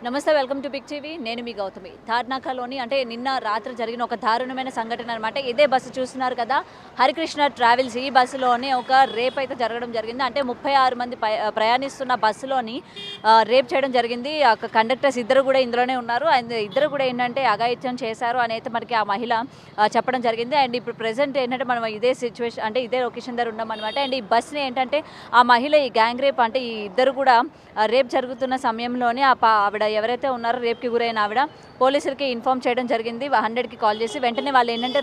నమస్తే, welcome to big TV. నేను మీ గౌతమి. తాడ్నాకలోని అంటే నిన్న రాత్రి జరిగిన ఒక దారుణమైన సంఘటన అనమాట. ఇదే బస్సు చూస్తున్నారు కదా, హరికృష్ణ ట్రావెల్స్. ఈ బస్సులోనే ఒక రేప్ అయితే జరగడం జరిగింది. అంటే 36 మంది ప్రయాణిస్తున్న బస్సులోని రేప్ చేయడం జరిగింది. కండక్టర్స్ ఇద్దరు కూడా ఇందులోనే ఉన్నారు. అండ్ ఇద్దరు కూడా ఏంటంటే అఘాయిత్యం చేశారు అని అయితే మనకి ఆ మహిళ చెప్పడం జరిగింది. అండ్ ఇప్పుడు ప్రెసెంట్ ఏంటంటే మనం ఇదే సిచ్యువేషన్ అంటే ఇదే లొకేషన్ దగ్గర ఉన్నాం అనమాట. అండ్ ఈ బస్సుని ఏంటంటే ఆ మహిళ ఈ గ్యాంగ్ రేప్ అంటే ఈ ఇద్దరు కూడా రేప్ జరుగుతున్న సమయంలోనే ఆవిడ ఎవరైతే ఉన్నారో రేప్కి గురైన ఆవిడ పోలీసులకి ఇన్ఫామ్ చేయడం జరిగింది. 100కి కాల్ చేసి వెంటనే వాళ్ళు ఏంటంటే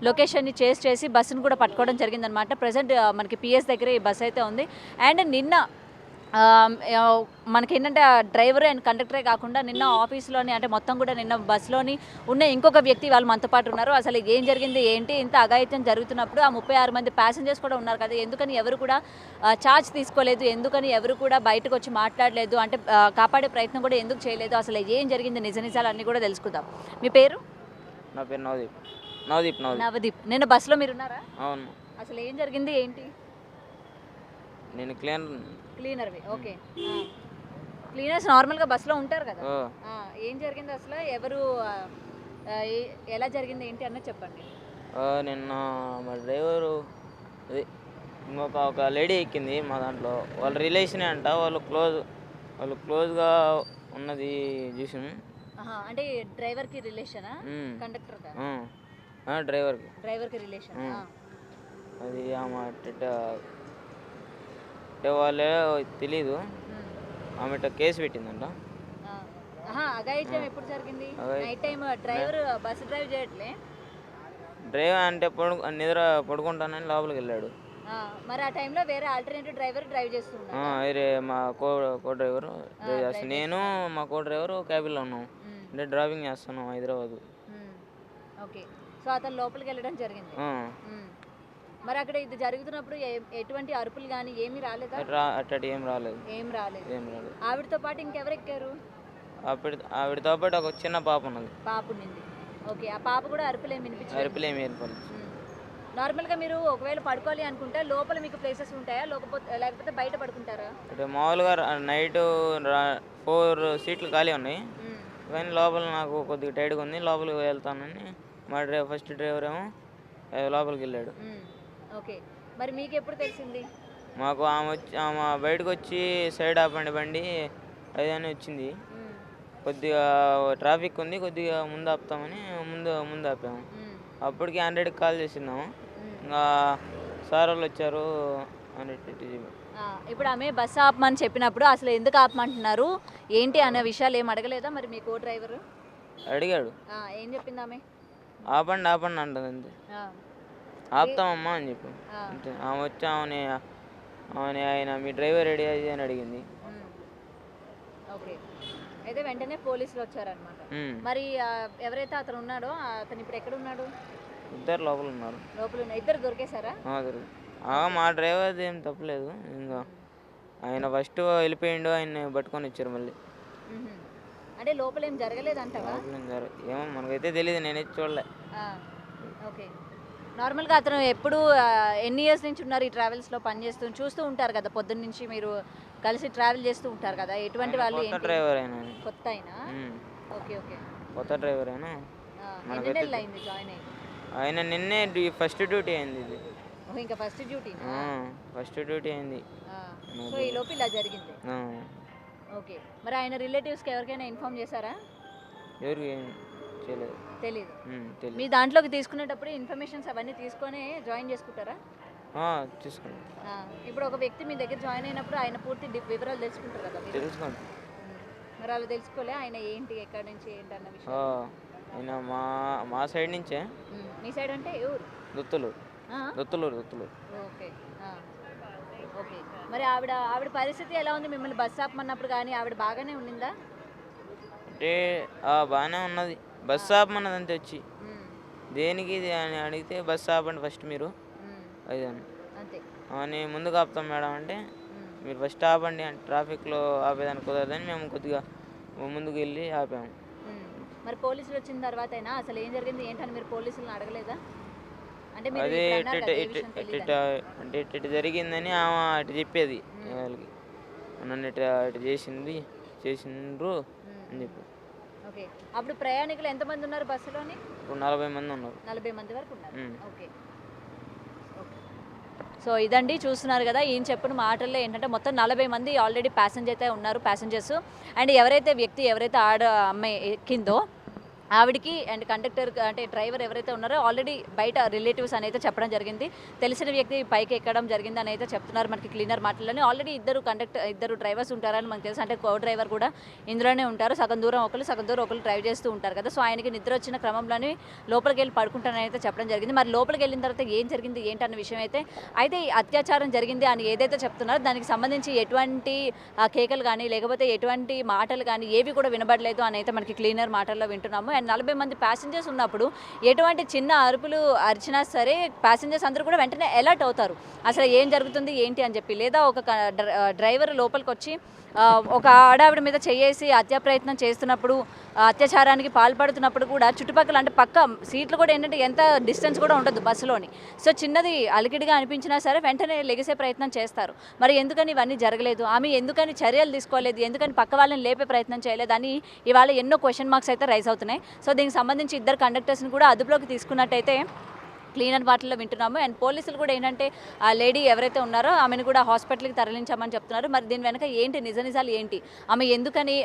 లొకేషన్ని చేస్ చేసి బస్సును కూడా పట్టుకోవడం జరిగిందనమాట. ప్రజెంట్ మనకి పిఎస్ దగ్గర ఈ బస్సు అయితే ఉంది. అండ్ నిన్న మనకేంటంటే డ్రైవర్ అండ్ కండక్టరే కాకుండా నిన్న ఆఫీస్లోని అంటే మొత్తం కూడా నిన్న బస్సులోని ఉన్న ఇంకొక వ్యక్తి వాళ్ళు మనతో పాటు ఉన్నారు. అసలు ఏం జరిగింది ఏంటి, ఇంత అఘాయిత్యం జరుగుతున్నప్పుడు ఆ 36 మంది ప్యాసింజర్స్ కూడా ఉన్నారు కదా, ఎందుకని ఎవరు కూడా ఛార్జ్ తీసుకోలేదు, ఎందుకని ఎవరు కూడా బయటకు వచ్చి మాట్లాడలేదు, అంటే కాపాడే ప్రయత్నం కూడా ఎందుకు చేయలేదు, అసలు ఏం జరిగింది నిజ నిజాలు అన్నీ కూడా తెలుసుకుందాం. మీ పేరు? నా పేరు నవదీప్. నవదీప్ నవదీప్ నవదీప్. నిన్న బస్సులో మీరు ఉన్నారా? అవును. అసలు ఏం జరిగింది ఏంటి? నేను క్లీనర్వి. ఓకే. క్లీనర్స్ నార్మల్గా బస్సులో ఉంటారు కదా. ఏం జరిగింది అసలు, ఎవరు ఎలా జరిగింది ఏంటి అన్నది చెప్పండి. నిన్న మా డ్రైవరు ఒక లేడీ ఎక్కింది మా దాంట్లో. వాళ్ళ రిలేషనే అంట, వాళ్ళు క్లోజ్గా ఉన్నది చూసాను. అంటే డ్రైవర్కి రిలేషనా కండక్టర్? డ్రైవర్కి రిలేషన్. అది ఆమె వాళ్ళే తెలీదు. ఆమె కేసు పెట్టిందంట. అఘాయిత్యం ఎప్పుడు జరిగింది? Night time driver bus drive చేయట్లే. డ్రైవర్ అంటే నిద్ర పడుకుంటానని లోపలికి వెళ్ళాడు. మరి ఆ టైంలో వేరే ఆల్టర్నేటివ్ డ్రైవర్ డ్రైవ్ చేస్తున్నాడు. వేరే మా కో డ్రైవర్ డ్రైవ్ చేస్తాను. నేను మా కో డ్రైవర్ క్యాబిన్లో ఉన్నాం. అంటే డ్రైవింగ్ చేస్తున్నాం హైదరాబాద్. ఓకే. సో అతను లోపలికి వెళ్ళడం జరిగింది. మరి అక్కడ ఇది జరుగుతున్నప్పుడు ఎటువంటి అరుపులు కానీ ఏమీ రాలేదా? ఏం రాలేదు. ఆవిడతో పాటు ఇంకెవరు ఎక్కారు? ఆవిడతో పాటు ఒక చిన్న పాప ఉన్నది. పాప ఉన్నింది. ఓకే. ఆ పాప కూడా అరుపులేమి వినిపించలేదు. నార్మల్గా మీరు ఒకవేళ పడుకోవాలి అనుకుంటే లోపల మీకు ప్లేసెస్ ఉంటాయా, లేకపోతే బయట పడుకుంటారా? అంటే మామూలుగా నైట్ 4 సీట్లు ఖాళీ ఉన్నాయి, కానీ లోపల నాకు కొద్దిగా టైట్గా ఉంది, లోపలికి వెళ్తానని మా ఫస్ట్ డ్రైవర్ ఏమో లోపలికి వెళ్ళాడు. ఓకే. మరి మీకు ఎప్పుడు తెలిసింది? మాకు ఆమె బయటకు వచ్చి సైడ్ ఆపండి బండి అది అని వచ్చింది. కొద్దిగా ట్రాఫిక్ ఉంది, కొద్దిగా ముందు ఆపుతామని ముందు ఆపాము. అప్పటికి 100కి కాల్ చేసినాము. ఇంకా సార్ వాళ్ళు వచ్చారు 100. ఇప్పుడు ఆమె బస్సు ఆపమని చెప్పినప్పుడు అసలు ఎందుకు ఆపమంటున్నారు ఏంటి అనే విషయాలు ఏం అడగలేదా మరి మీ కో డ్రైవర్? అడిగాడు. ఏం చెప్పింది ఆమె? ఆపండి అంటుంది అంతే. ఆపుతామమ్మా అని చెప్పి అంతే. ఆమె వచ్చి ఆయన మీ డ్రైవర్ రెడీ అది అని అడిగింది. ఓకే. అయితే వెంటనే పోలీసులు వచ్చారనమాట. మరి ఎవరైతే అతను ఉన్నాడో అతను ఇప్పుడు ఎక్కడ ఉన్నాడు? ఇద్దరు లోపల ఉన్నారు. ఇద్దరు దొరికేశారా? మా డ్రైవర్ ఏం తప్పలేదు. ఇంకా ఆయన ఫస్ట్ వెళ్ళిపోయిండు, ఆయన పట్టుకొని వచ్చారు మళ్ళీ. అంటే లోపల ఏం జరగలేదంటావా? ఏమో మనకైతే తెలియదు, నేనైతే చూడలే. ఓకే. నార్మల్గా అతను ఎప్పుడు ఎన్ని ఇయర్స్ నుంచి ఉన్నారు ఈ ట్రావెల్స్లో చూస్తూ ఉంటారు కదా, పొద్దున్న నుంచి మీరు కలిసి ట్రావెల్ చేస్తూ ఉంటారు కదా, ఎటువంటి వాళ్ళు? కొత్త డ్రైవర్ అయినా. కొత్త అయినా? ఓకే. కొత్త డ్రైవర్ అయినా. ఎన్ని నెలలు అయింది జాయిన్ అయ్యి? ఆయన నిన్నే ఫస్ట్ డ్యూటీ అయింది. ఇది ఇంకా ఫస్ట్ డ్యూటీ అయింది. సో ఈ లోపు ఇలా జరిగింది. ఓకే. మరి ఆయన రిలేటివ్స్కి ఎవరికైనా ఇన్ఫార్మ్ చేశారా? ఎవరికి తెలీదు. మీ దాంట్లోకి తీసుకునేటప్పుడు ఇన్ఫర్మేషన్స్ అవన్నీ తీసుకొని జాయిన్ చేసుకుంటారా? తీసుకోండి. ఇప్పుడు ఒక వ్యక్తి మీ దగ్గర జాయిన్ అయినప్పుడు ఆయన పూర్తి వివరాలు తెలుసుకుంటారు కదా? తెలుసుకోండి. మరి అలా తెలుసుకోలే ఆయన ఏంటి, ఎక్కడి నుంచి ఏంటి అన్న విషయం? ఆయన మా సైడ్ నుంచే. మీ సైడ్ అంటే ఎవరు? దొత్తులూరు. ఓకే. ఓకే. మరి ఆవిడ పరిస్థితి ఎలా ఉంది? మిమ్మల్ని బస్సు ఆపమన్నప్పుడు కానీ ఆవిడ బాగానే ఉండిందా? అంటే బాగానే ఉన్నది. బస్సు ఆపమన్నది అంతే. వచ్చి దేనికి ఇది అని అడిగితే బస్సు ఆపండి ఫస్ట్ మీరు అది అని ముందుకు ఆపుతాం మేడం అంటే మీరు ఫస్ట్ ఆపండి అంటే ట్రాఫిక్లో ఆపేదానికి కుదరదని మేము కొద్దిగా ముందుకు వెళ్ళి ఆపాము. మరి పోలీసులు వచ్చిన తర్వాత అయినా అసలు ఏం జరిగింది ఏంటని మీరు పోలీసులను అడగలేదా? అదే ఇటు జరిగిందని ఆమె అటు చెప్పేది వాళ్ళకి, నన్ను ఇటు చేసింది చేసిండ్రు అని చెప్పి. ఓకే, అప్పుడు ప్రయాణికులు ఎంతమంది ఉన్నారు బస్సులోని? ఇప్పుడు 40 మంది ఉన్నారు. 40 మంది వరకు ఉన్నారు. మ్మ్. ఓకే. సో ఇదండి చూస్తున్నారు కదా, ఈయన చెప్పిన మాటల్లో ఏంటంటే మొత్తం 40 మంది ఆల్రెడీ ప్యాసింజర్ అయితే ఉన్నారు, ప్యాసింజర్స్. అండ్ ఎవరైతే ఆడ అమ్మాయి ఎక్కిందో ఆవిడికి అండ్ కండక్టర్ అంటే డ్రైవర్ ఎవరైతే ఉన్నారో ఆల్రెడీ బయట రిలేటివ్స్ అని అయితే చెప్పడం జరిగింది. తెలిసిన వ్యక్తి పైకి ఎక్కడం జరిగింది అని అయితే చెప్తున్నారు మనకి క్లీనర్ మాటల్లోనే. ఆల్రెడీ ఇద్దరు డ్రైవర్స్ ఉంటారని మనకు తెలుసు. అంటే కో డ్రైవర్ కూడా ఇందులోనే ఉంటారు. సగం దూరం ఒకరు డ్రైవ్ చేస్తూ ఉంటారు కదా. సో ఆయనకి నిద్ర వచ్చిన క్రమంలోనే లోపలికి వెళ్ళి పడుకుంటానని అయితే చెప్పడం జరిగింది. మరి లోపలికి వెళ్ళిన తర్వాత ఏం జరిగింది ఏంటన్న విషయం అయితే ఈ అత్యాచారం జరిగింది అని ఏదైతే చెప్తున్నారో దానికి సంబంధించి ఎటువంటి కేకలు కానీ లేకపోతే ఎటువంటి మాటలు కానీ ఏవి కూడా వినబడలేదు అని అయితే మనకి క్లీనర్ మాటల్లో వింటున్నాము. అండ్ 40 మంది ప్యాసింజర్స్ ఉన్నప్పుడు ఎటువంటి చిన్న అరుపులు అరిచినా సరే ప్యాసింజర్స్ అందరూ కూడా వెంటనే అలర్ట్ అవుతారు, అసలు ఏం జరుగుతుంది ఏంటి అని చెప్పి. లేదా ఒక డ్రైవర్ లోపలికి వచ్చి ఒక ఆడావిడ మీద చేయేసి హత్యా ప్రయత్నం చేస్తున్నప్పుడు, అత్యాచారానికి పాల్పడుతున్నప్పుడు కూడా చుట్టుపక్కల అంటే పక్క సీట్లు కూడా ఏంటంటే ఎంత డిస్టెన్స్ కూడా ఉండదు బస్సులోని. సో చిన్నది అలికిడిగా అనిపించినా సరే వెంటనే లెగిసే ప్రయత్నం చేస్తారు. మరి ఎందుకని ఇవన్నీ జరగలేదు, ఆమె ఎందుకని చర్యలు తీసుకోలేదు, ఎందుకని పక్క వాళ్ళని లేపే ప్రయత్నం చేయలేదు అని ఇవాళ ఎన్నో క్వశ్చన్ మార్క్స్ అయితే రైజ్ అవుతున్నాయి. సో దీనికి సంబంధించి ఇద్దరు కండక్టర్స్ని కూడా అదుపులోకి తీసుకున్నట్టయితే క్లీనర్ వాటిల్లో వింటున్నాము. అండ్ పోలీసులు కూడా ఏంటంటే ఆ లేడీ ఎవరైతే ఉన్నారో ఆమెను కూడా హాస్పిటల్కి తరలించామని చెప్తున్నారు. మరి దీని వెనక ఏంటి నిజాలు ఏంటి, ఆమె ఎందుకని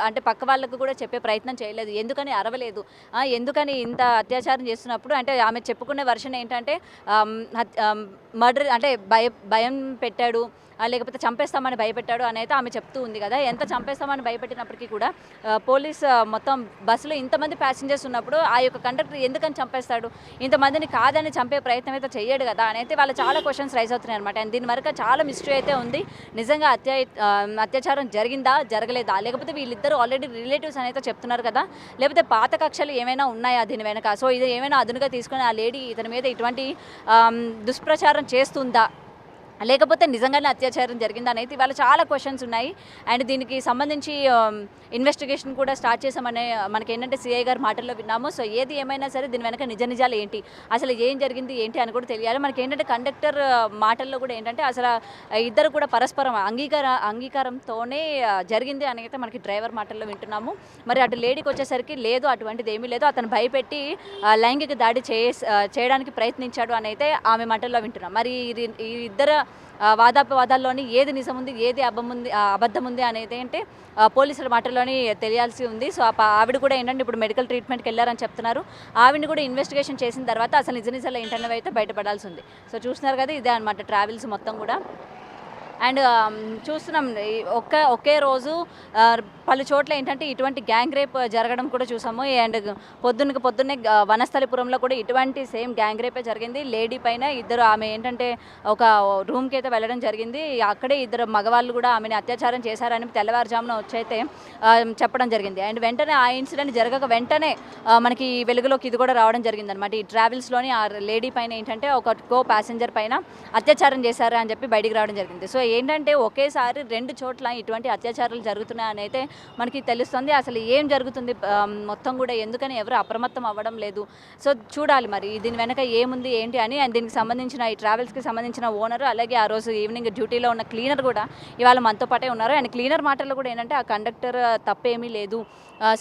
అంటే పక్క వాళ్ళకు కూడా చెప్పే ప్రయత్నం చేయలేదు, ఎందుకని అరవలేదు, ఎందుకని ఇంత అత్యాచారం చేస్తున్నప్పుడు అంటే ఆమె చెప్పుకునే వర్షన్ ఏంటంటే మర్డర్ అంటే భయం పెట్టాడు, లేకపోతే చంపేస్తామని భయపెట్టాడు అని అయితే ఆమె చెప్తూ ఉంది కదా. ఎంత చంపేస్తామని భయపెట్టినప్పటికీ కూడా పోలీస్ మొత్తం బస్సులో ఇంతమంది ప్యాసింజర్స్ ఉన్నప్పుడు ఆ యొక్క కండక్టర్ ఎందుకని చంపేస్తాడు, ఇంతమందిని కాదని చంపే ప్రయత్నం అయితే చెయ్యడు కదా అని అయితే వాళ్ళ చాలా క్వశ్చన్స్ రైజ్ అవుతున్నాయి అనమాట. అండ్ దీని వరకు చాలా మిస్టరీ అయితే ఉంది. నిజంగా అత్యాచారం జరిగిందా జరగలేదా, లేకపోతే వీళ్ళిద్దరూ ఆల్రెడీ రిలేటివ్స్ అని అయితే చెప్తున్నారు కదా, లేకపోతే పాత కక్షలు ఏమైనా ఉన్నాయా దీని వెనక. సో ఇది ఏమైనా అదునుగా తీసుకొని ఆ లేడీ ఇతని మీద ఇటువంటి దుష్ప్రచారం చేస్తుందా, లేకపోతే నిజంగానే అత్యాచారం జరిగిందా అనేది ఇవాళ చాలా క్వశ్చన్స్ ఉన్నాయి. అండ్ దీనికి సంబంధించి ఇన్వెస్టిగేషన్ కూడా స్టార్ట్ చేసామనే మనకి ఏంటంటే సిఐ గారి మాటల్లో విన్నాము. సో ఏది ఏమైనా సరే దీని వెనక నిజాలు ఏంటి, అసలు ఏం జరిగింది ఏంటి అని కూడా తెలియాలి. మనకి ఏంటంటే కండక్టర్ మాటల్లో కూడా ఏంటంటే అసలు ఇద్దరు కూడా పరస్పరం అంగీకారంతోనే జరిగింది అని అయితే మనకి డ్రైవర్ మాటల్లో వింటున్నాము. మరి అటు లేడీకి వచ్చేసరికి లేదు, అటువంటిది ఏమీ లేదు, అతను భయపెట్టి లైంగిక దాడి చేయడానికి ప్రయత్నించాడు అని అయితే ఆమె మాటల్లో వింటున్నాం. మరి ఈ ఇద్దరు వాదాల్లోని ఏది నిజం ఉంది ఏది అబద్ధం ఉంది అనేది అంటే పోలీసుల మాటల్లోని తెలియాల్సి ఉంది. సో ఆవిడ కూడా ఏంటంటే ఇప్పుడు మెడికల్ ట్రీట్మెంట్కి వెళ్ళారని చెప్తున్నారు. ఆవిడని కూడా ఇన్వెస్టిగేషన్ చేసిన తర్వాత అసలు నిజాలు ఏంటన్నవి అయితే బయటపడాల్సి ఉంది. సో చూస్తున్నారు కదా, ఇదే అనమాట ట్రావెల్స్ మొత్తం కూడా. అండ్ చూస్తున్నాం ఒకే రోజు పలు చోట్ల ఏంటంటే ఇటువంటి గ్యాంగ్ రేప్ జరగడం కూడా చూసాము. అండ్ పొద్దున్నే వనస్థలిపురంలో కూడా ఇటువంటి సేమ్ గ్యాంగ్ రేపే జరిగింది. లేడీ పైన ఆమె ఏంటంటే ఒక రూమ్కి అయితే వెళ్ళడం జరిగింది. అక్కడే ఇద్దరు మగవాళ్ళు కూడా ఆమెను అత్యాచారం చేశారని తెల్లవారుజామున వచ్చైతే చెప్పడం జరిగింది. అండ్ వెంటనే ఆ ఇన్సిడెంట్ జరగక వెంటనే మనకి వెలుగులోకి ఇది కూడా రావడం జరిగింది అనమాట. ఈ ట్రావెల్స్లోని ఆ లేడీ పైన ఏంటంటే ఒక కో ప్యాసింజర్ పైన అత్యాచారం చేశారు అని చెప్పి బయటికి రావడం జరిగింది. సో ఏంటంటే ఒకేసారి 2 చోట్ల ఇటువంటి అత్యాచారాలు జరుగుతున్నాయని అయితే మనకి తెలుస్తుంది. అసలు ఏం జరుగుతుంది మొత్తం కూడా, ఎందుకని ఎవరు అప్రమత్తం అవ్వడం లేదు. సో చూడాలి మరి దీని వెనక ఏముంది ఏంటి అని. అండ్ దీనికి సంబంధించిన ఈ ట్రావెల్స్కి సంబంధించిన ఓనర్ అలాగే ఆ రోజు ఈవినింగ్ డ్యూటీలో ఉన్న క్లీనర్ కూడా ఇవాళ మనతో పాటే ఉన్నారు. అండ్ క్లీనర్ మాటల్లో కూడా ఏంటంటే ఆ కండక్టర్ తప్పేమీ లేదు,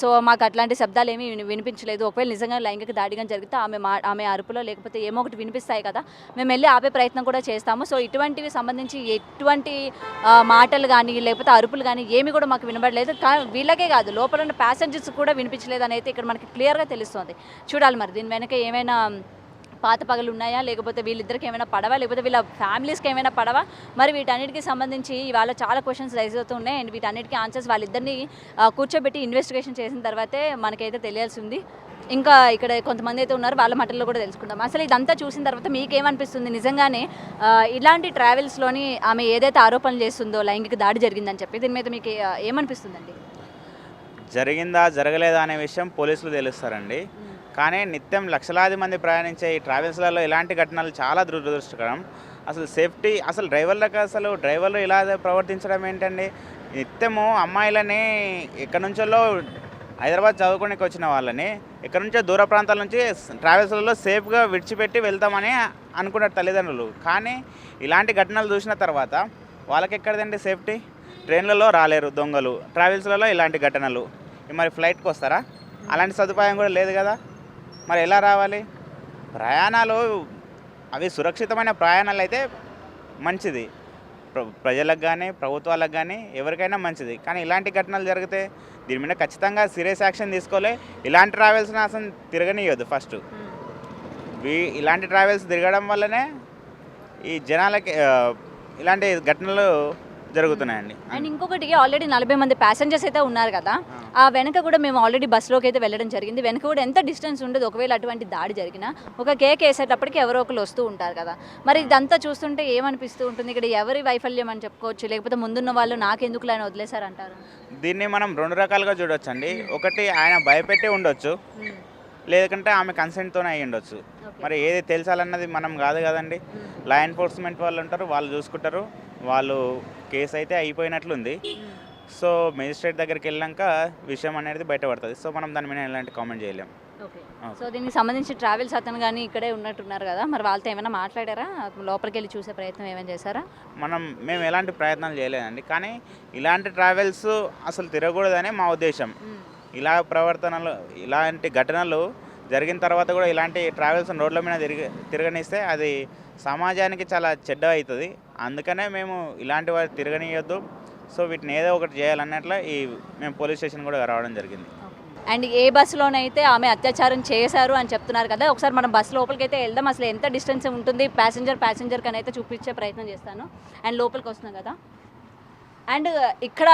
సో మాకు అట్లాంటి శబ్దాలు ఏమీ వినిపించలేదు, ఒకవేళ నిజంగా లైంగిక దాడిగా జరిగితే ఆమె అరుపులో లేకపోతే ఏమో ఒకటి వినిపిస్తాయి కదా, మేము వెళ్ళి ఆపే ప్రయత్నం కూడా చేస్తాము. సో ఇటువంటివి సంబంధించి ఎటువంటి మాటలు కానీ లేకపోతే అరుపులు కానీ ఏమి కూడా మాకు వినబడలేదు. వీళ్ళకే కాదు లోపల ఉన్న ప్యాసింజర్స్ కూడా వినిపించలేదు అని అయితే ఇక్కడ మనకి క్లియర్గా తెలుస్తుంది. చూడాలి మరి దీని వెనక ఏమైనా పాత పగలు ఉన్నాయా, లేకపోతే వీళ్ళిద్దరికి ఏమైనా పడవా, లేకపోతే వీళ్ళ ఫ్యామిలీస్కి ఏమైనా పడవా, మరి వీటన్నిటికీ సంబంధించి ఇవాళ చాలా క్వశ్చన్స్ రైజ్ అవుతూ ఉన్నాయి. అండ్ వీటన్నిటికీ ఆన్సర్స్ వాళ్ళిద్దరిని కూర్చోబెట్టి ఇన్వెస్టిగేషన్ చేసిన తర్వాతే మనకైతే తెలియాల్సి ఉంది. ఇంకా ఇక్కడ కొంతమంది అయితే ఉన్నారు, వాళ్ళ మాటల్లో కూడా తెలుసుకుందాం. అసలు ఇదంతా చూసిన తర్వాత మీకేమనిపిస్తుంది, నిజంగానే ఇలాంటి ట్రావెల్స్లోని ఆమె ఏదైతే ఆరోపణలు చేస్తుందో లైంగిక దాడి జరిగిందని చెప్పి దీని మీద మీకు ఏమనిపిస్తుందండి? జరిగిందా జరగలేదా అనే విషయం పోలీసులు తెలుస్తారండి. కానీ నిత్యం లక్షలాది మంది ప్రయాణించే ఈ ట్రావెల్స్లలో ఇలాంటి ఘటనలు చాలా దురదృష్టకరం. అసలు సేఫ్టీ అసలు డ్రైవర్లు ఇలా ప్రవర్తించడం ఏంటండి? నిత్యము అమ్మాయిలని ఎక్కడి నుంచో హైదరాబాద్ చదువుకోడానికి వచ్చిన వాళ్ళని ఎక్కడి నుంచో దూర ప్రాంతాల నుంచి ట్రావెల్స్లలో సేఫ్గా విడిచిపెట్టి వెళ్తామని అనుకున్నారు తల్లిదండ్రులు. కానీ ఇలాంటి ఘటనలు చూసిన తర్వాత వాళ్ళకి ఎక్కడదండి సేఫ్టీ? ట్రైన్లలో రాలేరు దొంగలు, ట్రావెల్స్లలో ఇలాంటి ఘటనలు. మరి ఫ్లైట్కి వస్తారా? అలాంటి సదుపాయం కూడా లేదు కదా, మరి ఎలా రావాలి? ప్రయాణాలు అవి సురక్షితమైన ప్రయాణాలు అయితే మంచిది, ప్రజలకు కానీ ప్రభుత్వాలకు కానీ ఎవరికైనా మంచిది. కానీ ఇలాంటి ఘటనలు జరిగితే దీని మీద ఖచ్చితంగా సీరియస్ యాక్షన్ తీసుకోలే. ఇలాంటి ట్రావెల్స్ని అసలు తిరగనియొద్దు ఫస్ట్. ఇలాంటి ట్రావెల్స్ తిరగడం వల్లనే ఈ జనాలకి ఇలాంటి ఘటనలు జరుగుతున్నాయండి. అండ్ ఇంకొకటి, ఆల్రెడీ 40 మంది ప్యాసింజర్స్ అయితే ఉన్నారు కదా, ఆ వెనక కూడా మేము ఆల్రెడీ బస్సులోకి అయితే వెళ్ళడం జరిగింది. వెనక కూడా ఎంత డిస్టెన్స్ ఉండదు, ఒకవేళ అటువంటి దాడి జరిగినా ఒక కేక్ వేసేటప్పటికి ఎవరో ఒకరు వస్తూ ఉంటారు కదా. మరి ఇదంతా చూస్తుంటే ఏమనిపిస్తూ ఉంటుంది, ఇక్కడ ఎవరి వైఫల్యం అని చెప్పుకోవచ్చు, లేకపోతే ముందున్న వాళ్ళు నాకెందుకు అని వదిలేశారంటారు? దీన్ని మనం 2 రకాలుగా చూడొచ్చండి. ఒకటి, ఆయన భయపెట్టి ఉండొచ్చు, లేదంటే ఆమె కన్సెంట్తోనే అయ్యి ఉండొచ్చు. మరి ఏది తెలుసాలన్నది మనం కాదు కదండి. లా ఎన్ఫోర్స్మెంట్ వాళ్ళు ఉంటారు, వాళ్ళు చూసుకుంటారు. వాళ్ళు కేసు అయితే అయిపోయినట్లుంది. సో మెజిస్ట్రేట్ దగ్గరికి వెళ్ళాక విషయం అనేది బయటపడుతుంది. సో మనం దాని మీద ఎలాంటి కామెంట్ చేయలేం. ఓకే. సో దీనికి సంబంధించి ట్రావెల్స్ అతను కానీ ఇక్కడే ఉన్నట్టున్నారు కదా, మరి వాళ్ళతో ఏమైనా మాట్లాడారా? లోపలికి వెళ్ళి చూసే ప్రయత్నం ఏమైనా చేశారా? మేము ఎలాంటి ప్రయత్నాలు చేయలేదండి. కానీ ఇలాంటి ట్రావెల్స్ అసలు తిరగకూడదనే మా ఉద్దేశం. ఇలాంటి ఘటనలు జరిగిన తర్వాత కూడా ఇలాంటి ట్రావెల్స్ రోడ్ల మీద తిరగనిస్తే అది సమాజానికి చాలా చెడ్డ అవుతుంది. అందుకనే మేము ఇలాంటి వారు తిరగనియొద్దు. సో వీటిని ఏదో ఒకటి చేయాలన్నట్ల మేము పోలీస్ స్టేషన్ కూడా రావడం జరిగింది. అండ్ ఏ బస్సులోనైతే ఆమె అత్యాచారం చేశారు అని చెప్తున్నారు కదా, ఒకసారి మనం బస్సు లోపలికి అయితే వెళ్దాం. అసలు ఎంత డిస్టెన్స్ ఉంటుంది ప్యాసింజర్కి అని అయితే చూపించే ప్రయత్నం చేస్తాను. అండ్ లోపలికి వస్తున్నాం కదా, అండ్ ఇక్కడ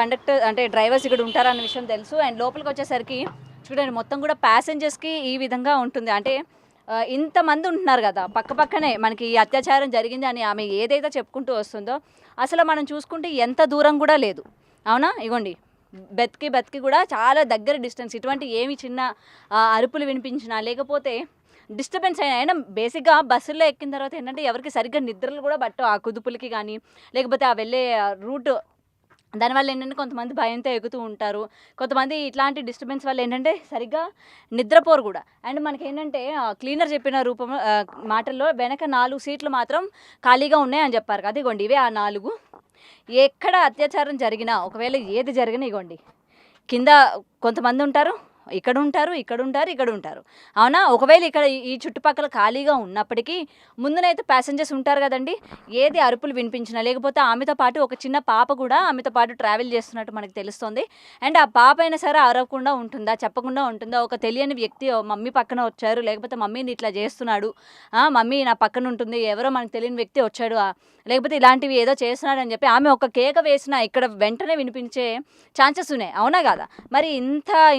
కండక్టర్ అంటే డ్రైవర్స్ ఇక్కడ ఉంటారన్న విషయం తెలుసు. అండ్ లోపలికి వచ్చేసరికి చూడండి, మొత్తం కూడా ప్యాసింజర్స్కి ఈ విధంగా ఉంటుంది. అంటే ఇంతమంది ఉంటున్నారు కదా, పక్కనే మనకి ఈ అత్యాచారం జరిగింది అని ఆమె ఏదైతే చెప్పుకుంటూ వస్తుందో, అసలు మనం చూసుకుంటే ఎంత దూరం కూడా లేదు, అవునా? ఇగోండి, బతికి కూడా చాలా దగ్గర డిస్టెన్స్. ఇటువంటి ఏమి చిన్న అరుపులు వినిపించినా లేకపోతే డిస్టర్బెన్స్ అయినా బేసిక్గా బస్సుల్లో ఎక్కిన తర్వాత ఏంటంటే ఎవరికి సరిగ్గా నిద్రలు కూడా పట్టవు, ఆ కుదుపులకి కానీ లేకపోతే ఆ వెళ్ళే రూట్. దానివల్ల ఏంటంటే కొంతమంది భయంతో ఎగుతూ ఉంటారు, కొంతమంది ఇట్లాంటి డిస్టర్బెన్స్ వల్ల ఏంటంటే సరిగ్గా నిద్రపోరు కూడా. అండ్ మనకి ఏంటంటే క్లీనర్ చెప్పిన మాటల్లో వెనక 4 సీట్లు మాత్రం ఖాళీగా ఉన్నాయని చెప్పారు కదా. ఇగోండి, ఇవే ఆ 4. ఎక్కడ అత్యాచారం జరిగినా, ఒకవేళ ఏది జరిగినా ఇగోండి, కింద కొంతమంది ఉంటారు, ఇక్కడ ఉంటారు, అవునా? ఒకవేళ ఇక్కడ ఈ చుట్టుపక్కల ఖాళీగా ఉన్నప్పటికీ ముందునైతే ప్యాసింజర్స్ ఉంటారు కదండి. ఏది అరుపులు వినిపించినా లేకపోతే ఆమెతో పాటు ఒక చిన్న పాప కూడా ఆమెతో పాటు ట్రావెల్ చేస్తున్నట్టు మనకు తెలుస్తుంది. అండ్ ఆ పాప అయినా సరే అరవకుండా ఉంటుందా, చెప్పకుండా ఉంటుందా? ఒక తెలియని వ్యక్తి మమ్మీ పక్కన వచ్చారు, లేకపోతే మమ్మీని ఇట్లా చేస్తున్నాడు, మమ్మీ నా పక్కన ఉంటుంది, ఎవరో మనకు తెలియని వ్యక్తి వచ్చాడు, లేకపోతే ఇలాంటివి ఏదో చేస్తున్నాడు అని చెప్పి ఆమె ఒక కేక వేసినా ఇక్కడ వెంటనే వినిపించే ఛాన్సెస్ ఉన్నాయి, అవునా కదా? మరి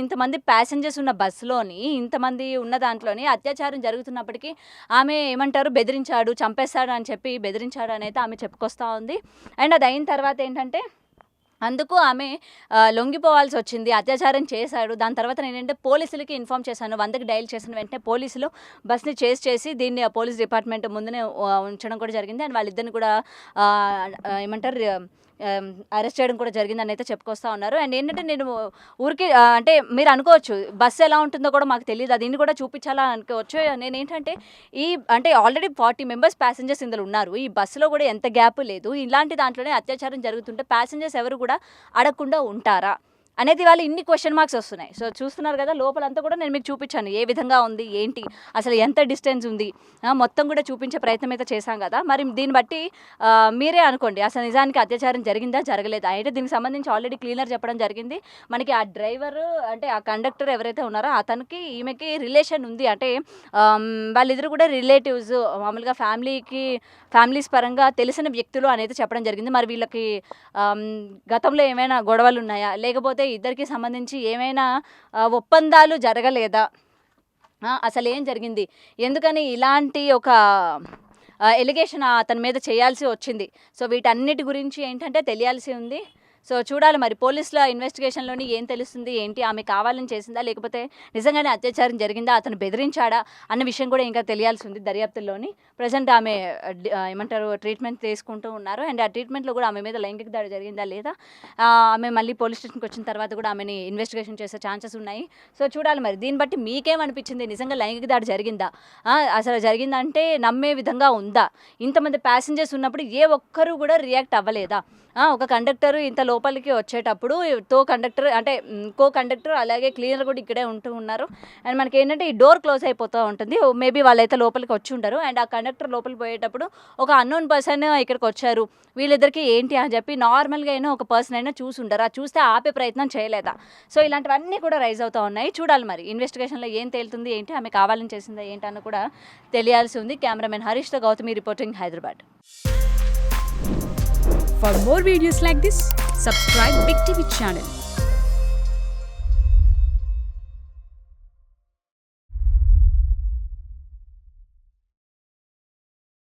ఇంతమంది ప్యాసింజర్స్ ఉన్న బస్సులోని, ఇంతమంది ఉన్న దాంట్లోని అత్యాచారం జరుగుతున్నప్పటికీ ఆమె ఏమంటారు, బెదిరించాడు, చంపేస్తాడు అని చెప్పి బెదిరించాడు అని అయితే ఆమె చెప్పుకొస్తూ ఉంది. అండ్ అది అయిన తర్వాత ఏంటంటే అందుకు ఆమె లొంగిపోవాల్సి వచ్చింది, అత్యాచారం చేశాడు. దాని తర్వాత నేనంటే పోలీసులకి ఇన్ఫామ్ చేశాను, 100కి డైల్ చేసిన వెంటనే పోలీసులు బస్ని చేసి దీన్ని పోలీస్ డిపార్ట్మెంట్ ముందునే ఉంచడం కూడా జరిగింది. అండ్ వాళ్ళిద్దరిని కూడా ఏమంటారు అరెస్ట్ చేయడం కూడా జరిగిందని అయితే చెప్పుకొస్తూ ఉన్నారు. అండ్ ఏంటంటే నేను ఊరికి అంటే మీరు అనుకోవచ్చు బస్సు ఎలా ఉంటుందో కూడా మాకు తెలియదు, దీన్ని కూడా చూపించాలా అనుకోవచ్చు. నేను ఏంటంటే అంటే ఆల్రెడీ 40 మెంబర్స్ ప్యాసింజర్స్ ఇందులో ఉన్నారు, ఈ బస్సులో కూడా ఎంత గ్యాప్ లేదు. ఇలాంటి దాంట్లోనే అత్యాచారం జరుగుతుంటే ప్యాసింజర్స్ ఎవరు కూడా అడగకుండా ఉంటారా అనేది వాళ్ళు ఇన్ని క్వశ్చన్ మార్క్స్ వస్తున్నాయి. సో చూస్తున్నారు కదా, లోపలంతా కూడా నేను మీకు చూపించాను ఏ విధంగా ఉంది ఏంటి, అసలు ఎంత డిస్టెన్స్ ఉంది, మొత్తం కూడా చూపించే ప్రయత్నం అయితే చేశాం కదా. మరి దీన్ని బట్టి మీరే అనుకోండి, అసలు నిజానికి అత్యాచారం జరిగిందా జరగలేదా. అయితే దీనికి సంబంధించి ఆల్రెడీ క్లీనర్ చెప్పడం జరిగింది. మనకి ఆ డ్రైవర్ అంటే ఆ కండక్టర్ ఎవరైతే ఉన్నారో అతనికి ఈమెకి రిలేషన్ ఉంది, అంటే వాళ్ళిద్దరు కూడా రిలేటివ్స్, మామూలుగా ఫ్యామిలీస్ పరంగా తెలిసిన వ్యక్తులు అనేది చెప్పడం జరిగింది. మరి వీళ్ళకి గతంలో ఏమైనా గొడవలు ఉన్నాయా, లేకపోతే ఇద్దరికి సంబంధించి ఏమైనా ఒప్పందాలు జరగలేదా, అసలు ఏం జరిగింది, ఎందుకని ఇలాంటి ఒక ఎలిగేషన్ అతని మీద చేయాల్సి వచ్చింది. సో వీటన్నిటి గురించి ఏంటంటే తెలియాల్సి ఉంది. సో చూడాలి మరి పోలీసుల ఇన్వెస్టిగేషన్లోని ఏం తెలుస్తుంది, ఏంటి, ఆమె కావాలని చేసిందా లేకపోతే నిజంగానే అత్యాచారం జరిగిందా, అతను బెదిరించాడా అన్న విషయం కూడా ఇంకా తెలియాల్సి ఉంది దర్యాప్తుల్లోని. ప్రజెంట్ ఆమె ఏమంటారు ట్రీట్మెంట్ తీసుకుంటూ ఉన్నారు. అండ్ ఆ ట్రీట్మెంట్లో కూడా ఆమె మీద లైంగిక దాడి జరిగిందా లేదా, ఆమె మళ్ళీ పోలీస్ స్టేషన్కి వచ్చిన తర్వాత కూడా ఆమెని ఇన్వెస్టిగేషన్ చేసే ఛాన్సెస్ ఉన్నాయి. సో చూడాలి మరి దీన్ని బట్టి మీకేమనిపించింది, నిజంగా లైంగిక దాడి జరిగిందా, అసలు జరిగిందంటే నమ్మే విధంగా ఉందా, ఇంతమంది ప్యాసింజర్స్ ఉన్నప్పుడు ఏ ఒక్కరు కూడా రియాక్ట్ అవ్వలేదా, ఒక కండక్టర్ ఇంత లోపలికి వచ్చేటప్పుడు కో కండక్టర్ అలాగే క్లీనర్ కూడా ఇక్కడే ఉంటూ ఉన్నారు. అండ్ మనకి ఏంటంటే ఈ డోర్ క్లోజ్ అయిపోతూ ఉంటుంది. మేబీ వాళ్ళైతే లోపలికి వచ్చి ఉంటారు. అండ్ ఆ కండక్టర్ లోపలికి పోయేటప్పుడు ఒక అన్నోన్ పర్సన్ ఇక్కడికి వచ్చారు, వీళ్ళిద్దరికి ఏంటి అని చెప్పి నార్మల్గా అయినా ఒక పర్సన్ అయినా చూసి ఉంటారు. అది చూస్తే ఆపే ప్రయత్నం చేయలేదా? సో ఇలాంటివన్నీ కూడా రైజ్ అవుతూ ఉన్నాయి. చూడాలి మరి ఇన్వెస్టిగేషన్లో ఏం తేలుతుంది, ఏంటి ఆమె కావాలని చేసిందా ఏంటన్న కూడా తెలియాల్సి ఉంది. కెమెరామెన్ హరీష్తో Gautami reporting, Hyderabad. For more videos like this, subscribe Big TV channel.